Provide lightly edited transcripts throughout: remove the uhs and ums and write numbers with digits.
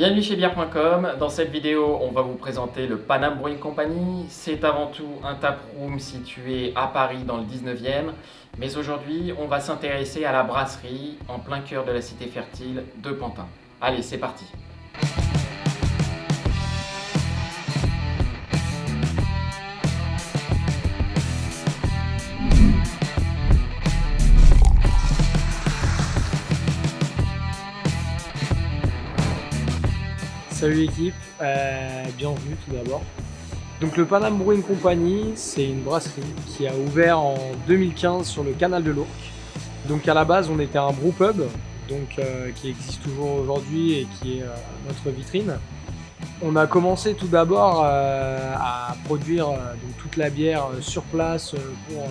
Bienvenue chez bière.com. Dans cette vidéo, on va vous présenter le Panam Brewing Company. C'est avant tout un taproom situé à Paris dans le 19e. Mais aujourd'hui, on va s'intéresser à la brasserie en plein cœur de la cité fertile de Pantin. Allez, c'est parti. Salut l'équipe, bienvenue tout d'abord. Donc le Panam Brewing Company, c'est une brasserie qui a ouvert en 2015 sur le canal de l'Ourcq. Donc à la base, on était un brewpub, qui existe toujours aujourd'hui et qui est notre vitrine. On a commencé tout d'abord à produire toute la bière sur place pour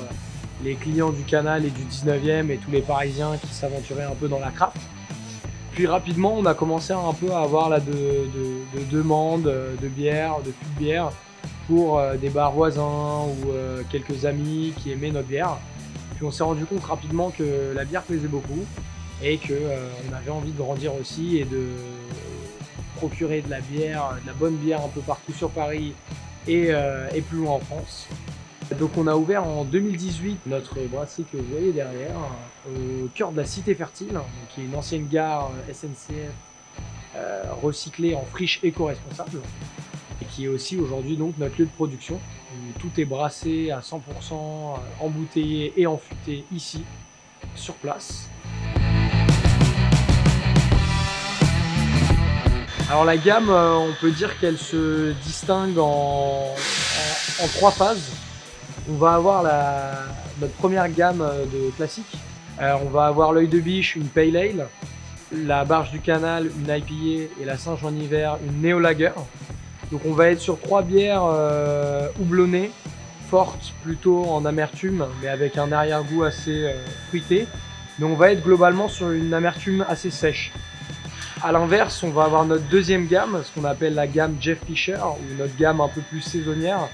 les clients du canal et du 19e et tous les Parisiens qui s'aventuraient un peu dans la craft. Puis rapidement, on a commencé un peu à avoir de demandes de bière, de pub bière pour des bars voisins ou quelques amis qui aimaient notre bière. Puis on s'est rendu compte rapidement que la bière plaisait beaucoup et qu'on avait envie de grandir aussi et de procurer de la bière, de la bonne bière un peu partout sur Paris et plus loin en France. Donc on a ouvert en 2018 notre brasserie que vous voyez derrière, au cœur de la cité fertile, qui est une ancienne gare SNCF recyclée en friche éco-responsable, et qui est aussi aujourd'hui donc notre lieu de production, où tout est brassé à 100%, embouteillé et enfûté ici, sur place. Alors la gamme, on peut dire qu'elle se distingue en 3 phases. On va avoir notre première gamme de classiques. On va avoir l'œil de biche, une Pale Ale, la barge du canal, une IPA et la Singe en hiver, une Néo Lager. Donc on va être sur 3 bières houblonnées, fortes plutôt en amertume, mais avec un arrière-goût assez fruité. Mais on va être globalement sur une amertume assez sèche. A l'inverse, on va avoir notre deuxième gamme, ce qu'on appelle la gamme Jeff Fisher, ou notre gamme un peu plus saisonnière,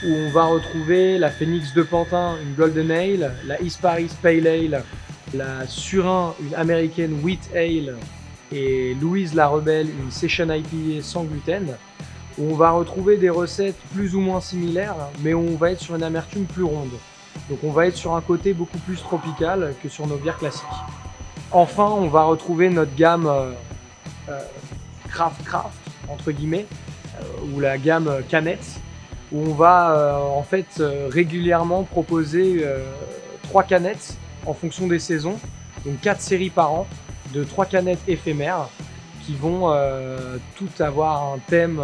où on va retrouver la Phoenix de Pantin, une Golden Ale, la East Paris Pale Ale, la Surin, une American Wheat Ale, et Louise la Rebelle, une Session IPA sans gluten, où on va retrouver des recettes plus ou moins similaires, mais on va être sur une amertume plus ronde. Donc on va être sur un côté beaucoup plus tropical que sur nos bières classiques. Enfin, on va retrouver notre gamme craft, entre guillemets, ou la gamme canette, où on va régulièrement proposer 3 canettes en fonction des saisons, donc 4 séries par an de 3 canettes éphémères qui vont toutes avoir un thème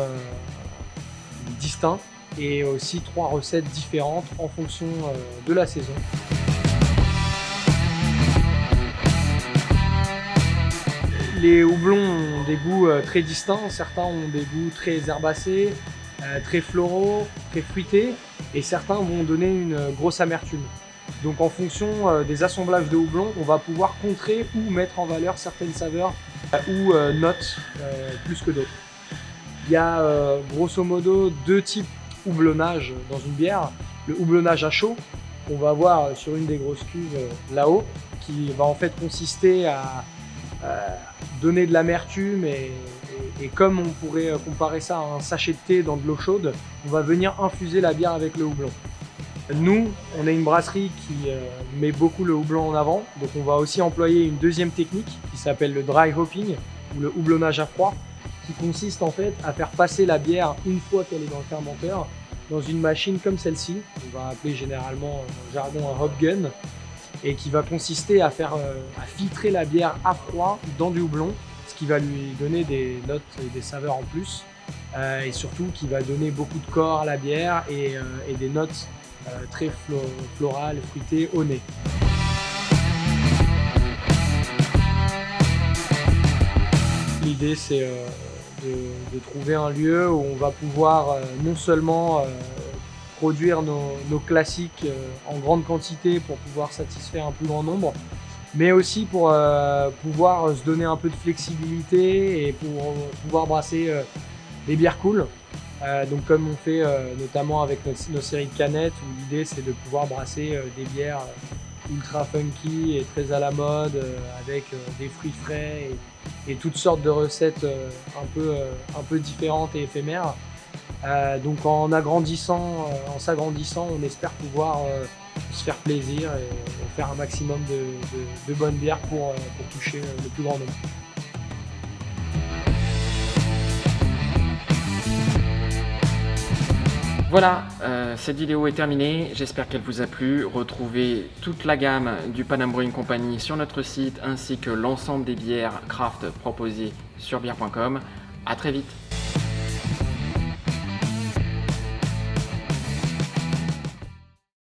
distinct et aussi 3 recettes différentes en fonction de la saison. Les houblons ont des goûts très distincts, certains ont des goûts très herbacés, très floraux, très fruités, et certains vont donner une grosse amertume. Donc en fonction des assemblages de houblons, on va pouvoir contrer ou mettre en valeur certaines saveurs ou notes plus que d'autres. Il y a grosso modo 2 types houblonnage dans une bière. Le houblonnage à chaud, qu'on va voir sur une des grosses cuves là-haut, qui va en fait consister à donner de l'amertume et comme on pourrait comparer ça à un sachet de thé dans de l'eau chaude, on va venir infuser la bière avec le houblon. Nous, on est une brasserie qui met beaucoup le houblon en avant, donc on va aussi employer une deuxième technique qui s'appelle le dry hopping ou le houblonnage à froid, qui consiste en fait à faire passer la bière une fois qu'elle est dans le fermenteur dans une machine comme celle-ci, on va appeler généralement dans le jargon un hop gun, et qui va consister à filtrer la bière à froid dans du houblon, ce qui va lui donner des notes et des saveurs en plus, et surtout qui va donner beaucoup de corps à la bière et des notes très florales, fruitées au nez. L'idée c'est de trouver un lieu où on va pouvoir non seulement produire nos classiques en grande quantité pour pouvoir satisfaire un plus grand nombre, mais aussi pour pouvoir se donner un peu de flexibilité et pour pouvoir brasser des bières cool. Donc comme on fait notamment avec nos séries de canettes, où l'idée c'est de pouvoir brasser des bières ultra funky et très à la mode, avec des fruits frais et toutes sortes de recettes un peu différentes et éphémères. Donc en s'agrandissant, on espère pouvoir se faire plaisir et faire un maximum de bonnes bières pour toucher le plus grand nombre. Voilà, cette vidéo est terminée, j'espère qu'elle vous a plu. Retrouvez toute la gamme du Panam Brewing Company sur notre site ainsi que l'ensemble des bières craft proposées sur bière.com. À très vite.